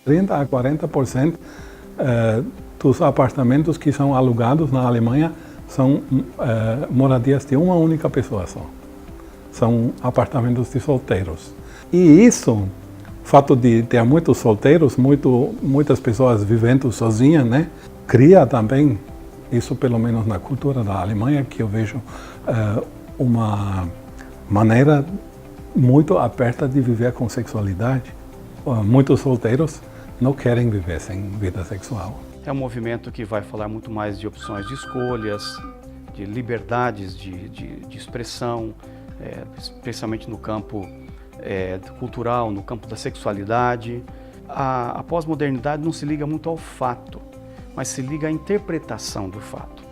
30 a 40% dos apartamentos que são alugados na Alemanha são moradias de uma única pessoa só. São apartamentos de solteiros. E isso, o fato de ter muitos solteiros, muitas pessoas vivendo sozinhas, né, cria também, isso pelo menos na cultura da Alemanha, que eu vejo uma maneira muito aberta de viver com sexualidade. Muitos solteiros não querem viver sem vida sexual. É um movimento que vai falar muito mais de opções de escolhas, de liberdades de expressão, especialmente no campo cultural, no campo da sexualidade. A pós-modernidade não se liga muito ao fato, mas se liga à interpretação do fato.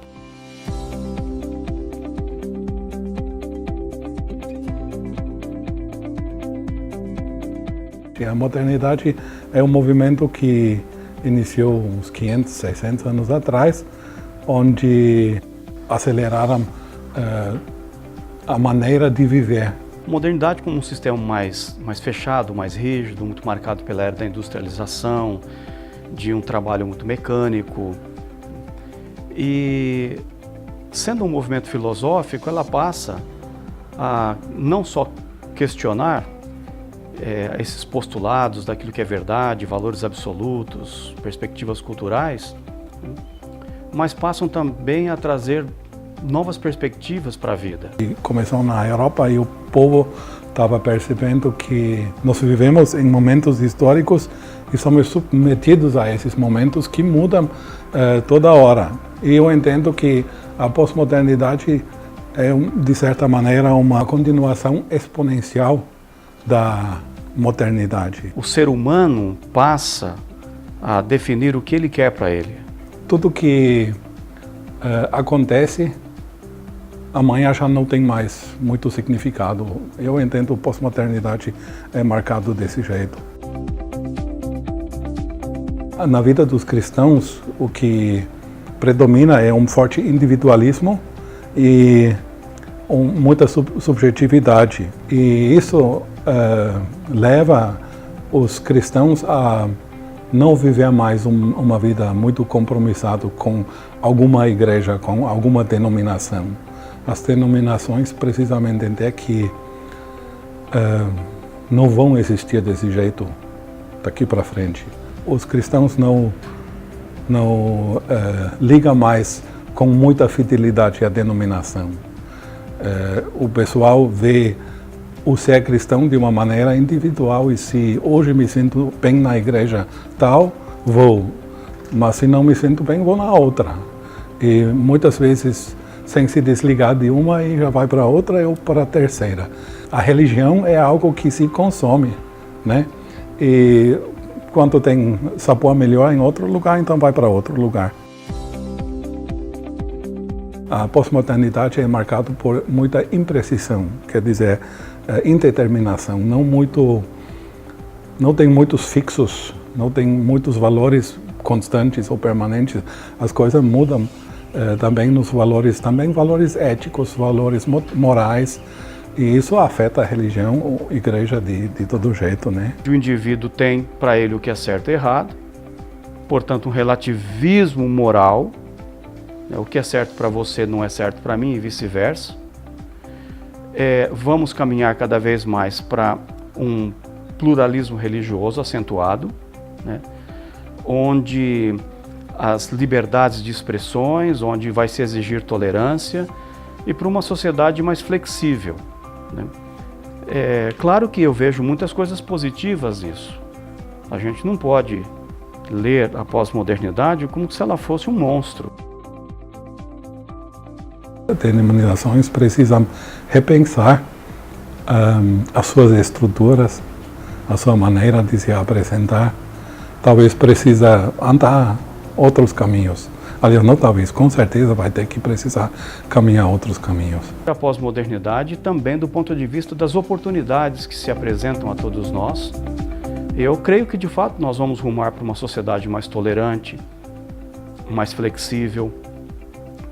A modernidade é um movimento que iniciou uns 500, 600 anos atrás, onde aceleraram a maneira de viver. A modernidade como um sistema mais fechado, mais rígido, muito marcado pela era da industrialização, de um trabalho muito mecânico. E, sendo um movimento filosófico, ela passa a não só questionar esses postulados daquilo que é verdade, valores absolutos, perspectivas culturais, mas passam também a trazer novas perspectivas para a vida. Começou na Europa e o povo estava percebendo que nós vivemos em momentos históricos e somos submetidos a esses momentos que mudam toda hora. E eu entendo que a pós-modernidade é, de certa maneira, uma continuação exponencial da modernidade. O ser humano passa a definir o que ele quer para ele. Tudo que acontece, amanhã já não tem mais muito significado. Eu entendo que a pós-modernidade é marcado desse jeito. Na vida dos cristãos, o que predomina é um forte individualismo e muita subjetividade. E isso leva os cristãos a não viver mais uma vida muito compromissada com alguma igreja, com alguma denominação. As denominações precisamente entendem que não vão existir desse jeito daqui para frente. Os cristãos não ligam mais com muita fidelidade à denominação. O pessoal vê o ser cristão de uma maneira individual e se hoje me sinto bem na igreja tal, vou. Mas se não me sinto bem, vou na outra. E muitas vezes sem se desligar de uma e já vai para outra ou para a terceira. A religião é algo que se consome, né? E quando tem sabor melhor em outro lugar, então vai para outro lugar. A pós-modernidade é marcada por muita imprecisão, quer dizer, indeterminação, não tem muitos fixos, não tem muitos valores constantes ou permanentes. As coisas mudam também nos valores, também valores éticos, valores morais, e isso afeta a religião ou a igreja de todo jeito, né? O indivíduo tem para ele o que é certo e errado, portanto um relativismo moral. O que é certo para você não é certo para mim e vice-versa. Vamos caminhar cada vez mais para um pluralismo religioso acentuado, né? Onde as liberdades de expressões, onde vai se exigir tolerância e para uma sociedade mais flexível, né? Claro que eu vejo muitas coisas positivas nisso. A gente não pode ler a pós-modernidade como se ela fosse um monstro. As denominações precisam repensar as suas estruturas, a sua maneira de se apresentar. Talvez precisa andar outros caminhos. Aliás, não talvez, com certeza vai ter que precisar caminhar outros caminhos. A pós-modernidade também do ponto de vista das oportunidades que se apresentam a todos nós. Eu creio que de fato nós vamos rumar para uma sociedade mais tolerante, mais flexível,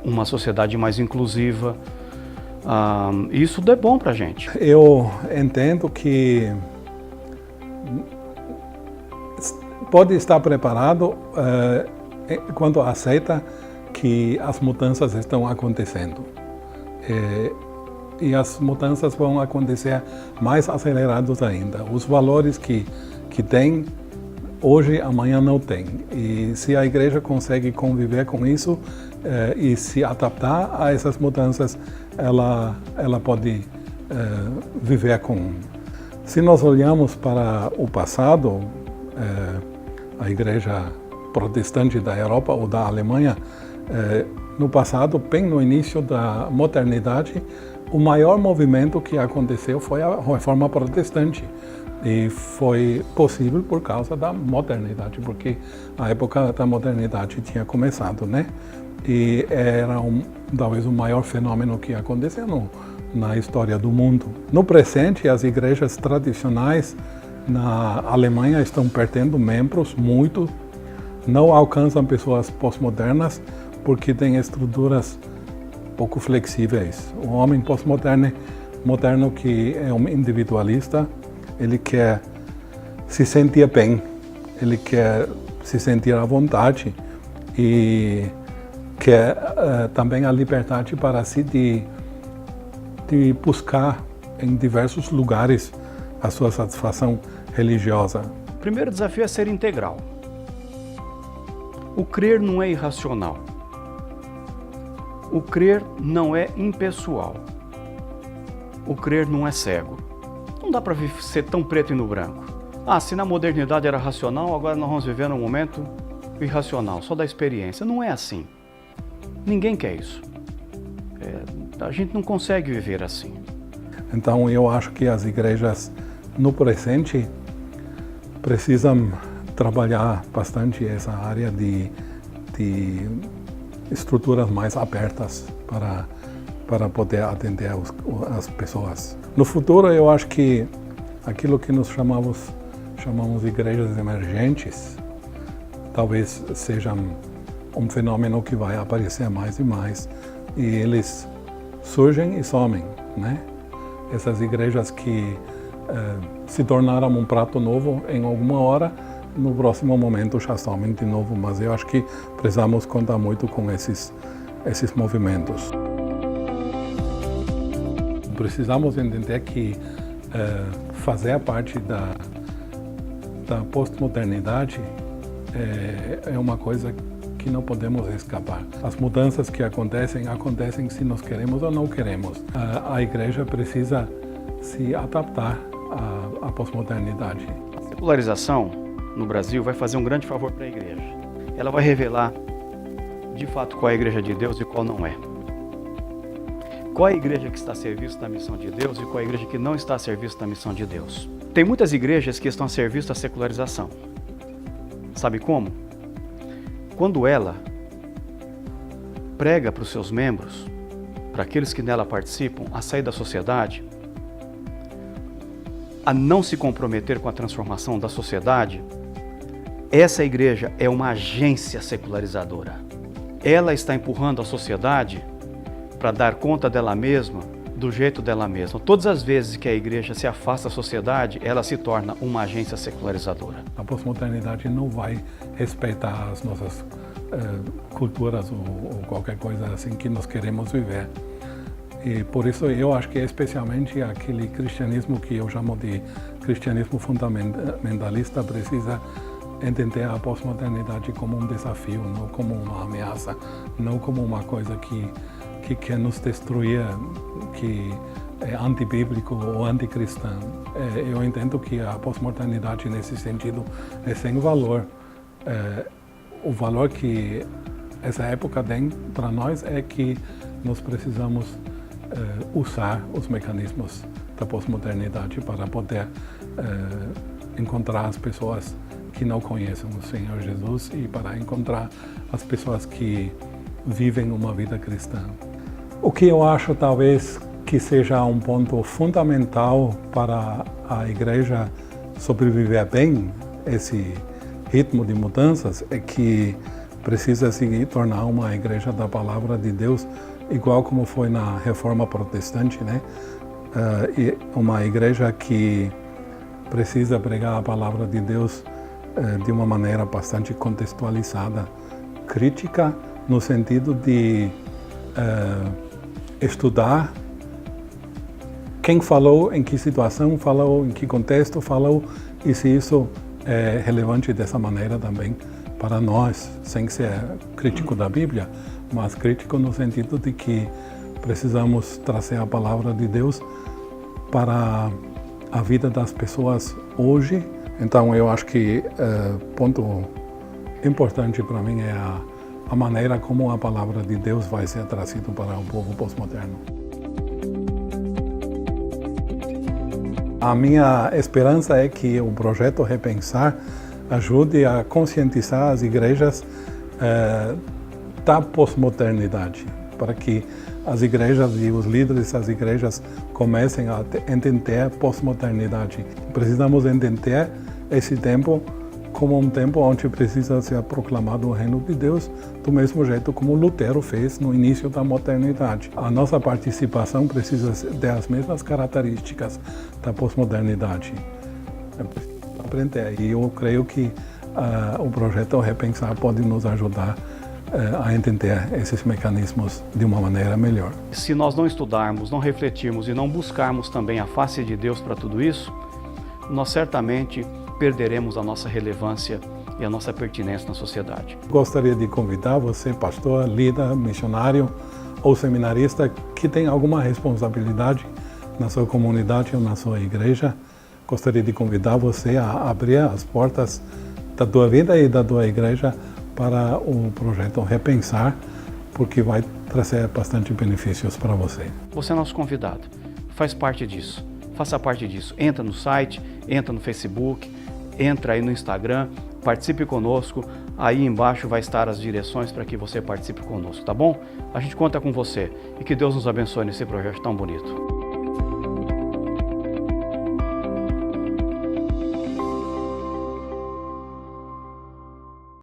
uma sociedade mais inclusiva. Isso é bom para a gente. Eu entendo que pode estar preparado quando aceita que as mudanças estão acontecendo. E as mudanças vão acontecer mais aceleradas ainda. Os valores que tem, hoje, amanhã não tem. E se a igreja consegue conviver com isso e se adaptar a essas mudanças, ela pode viver com. Se nós olhamos para o passado, a igreja protestante da Europa ou da Alemanha, no passado, bem no início da modernidade, o maior movimento que aconteceu foi a Reforma Protestante. E foi possível por causa da modernidade, porque a época da modernidade tinha começado, né? E era talvez o maior fenômeno que aconteceu na história do mundo. No presente, as igrejas tradicionais na Alemanha estão perdendo membros, muito, não alcançam pessoas pós-modernas, porque têm estruturas pouco flexíveis. O homem pós-moderno que é um individualista, ele quer se sentir bem, ele quer se sentir à vontade e quer também a liberdade para si de buscar em diversos lugares a sua satisfação religiosa. O primeiro desafio é ser integral. O crer não é irracional. O crer não é impessoal. O crer não é cego. Não dá para ser tão preto e no branco. Se na modernidade era racional, agora nós vamos viver num momento irracional, só da experiência. Não é assim. Ninguém quer isso. A gente não consegue viver assim. Então eu acho que as igrejas no presente precisam trabalhar bastante essa área de estruturas mais abertas para poder atender as pessoas. No futuro, eu acho que aquilo que nós chamamos igrejas emergentes, talvez seja um fenômeno que vai aparecer mais e mais, e eles surgem e somem, né? Essas igrejas que se tornaram um prato novo em alguma hora, no próximo momento já somem de novo, mas eu acho que precisamos contar muito com esses movimentos. Precisamos entender que fazer parte da pós-modernidade é uma coisa que não podemos escapar. As mudanças que acontecem se nós queremos ou não queremos. A igreja precisa se adaptar à pós-modernidade. A secularização no Brasil vai fazer um grande favor para a igreja. Ela vai revelar, de fato, qual é a igreja de Deus e qual não é. Qual é a igreja que está a serviço da missão de Deus e qual é a igreja que não está a serviço da missão de Deus. Tem muitas igrejas que estão a serviço da secularização. Sabe como? Quando ela prega para os seus membros, para aqueles que nela participam, a sair da sociedade, a não se comprometer com a transformação da sociedade, essa igreja é uma agência secularizadora. Ela está empurrando a sociedade para dar conta dela mesma, do jeito dela mesma. Todas as vezes que a igreja se afasta da sociedade, ela se torna uma agência secularizadora. A pós-modernidade não vai respeitar as nossas culturas ou qualquer coisa assim que nós queremos viver. E por isso eu acho que especialmente aquele cristianismo que eu chamo de cristianismo fundamentalista precisa entender a pós-modernidade como um desafio, não como uma ameaça, não como uma coisa que quer nos destruir, que é antibíblico ou anticristã. Eu entendo que a pós-modernidade, nesse sentido, é sem valor. O valor que essa época tem para nós é que nós precisamos usar os mecanismos da pós-modernidade para poder encontrar as pessoas que não conhecem o Senhor Jesus e para encontrar as pessoas que vivem uma vida cristã. O que eu acho talvez que seja um ponto fundamental para a igreja sobreviver bem esse ritmo de mudanças é que precisa se tornar uma igreja da palavra de Deus, igual como foi na Reforma Protestante, né? E uma igreja que precisa pregar a palavra de Deus de uma maneira bastante contextualizada, crítica, no sentido de estudar quem falou, em que situação falou, em que contexto falou, e se isso é relevante dessa maneira também para nós, sem ser crítico da Bíblia, mas crítico no sentido de que precisamos trazer a palavra de Deus para a vida das pessoas hoje. Então eu acho que ponto importante para mim é a maneira como a palavra de Deus vai ser trazida para o povo pós-moderno. A minha esperança é que o projeto Repensar ajude a conscientizar as igrejas da pós-modernidade, para que as igrejas e os líderes das igrejas comecem a entender a pós-modernidade. Precisamos entender esse tempo como um tempo onde precisa ser proclamado o reino de Deus, do mesmo jeito como Lutero fez no início da modernidade. A nossa participação precisa ter as mesmas características da pós-modernidade. É preciso aprender. E eu creio que o projeto Repensar pode nos ajudar a entender esses mecanismos de uma maneira melhor. Se nós não estudarmos, não refletirmos e não buscarmos também a face de Deus para tudo isso, nós certamente perderemos a nossa relevância e a nossa pertinência na sociedade. Gostaria de convidar você, pastor, líder, missionário ou seminarista que tem alguma responsabilidade na sua comunidade ou na sua igreja. Gostaria de convidar você a abrir as portas da tua vida e da tua igreja para o projeto Repensar, porque vai trazer bastante benefícios para você. Você é nosso convidado, faz parte disso, faça parte disso. Entra no site, entra no Facebook, entra aí no Instagram, participe conosco, aí embaixo vai estar as direções para que você participe conosco, tá bom? A gente conta com você e que Deus nos abençoe nesse projeto tão bonito.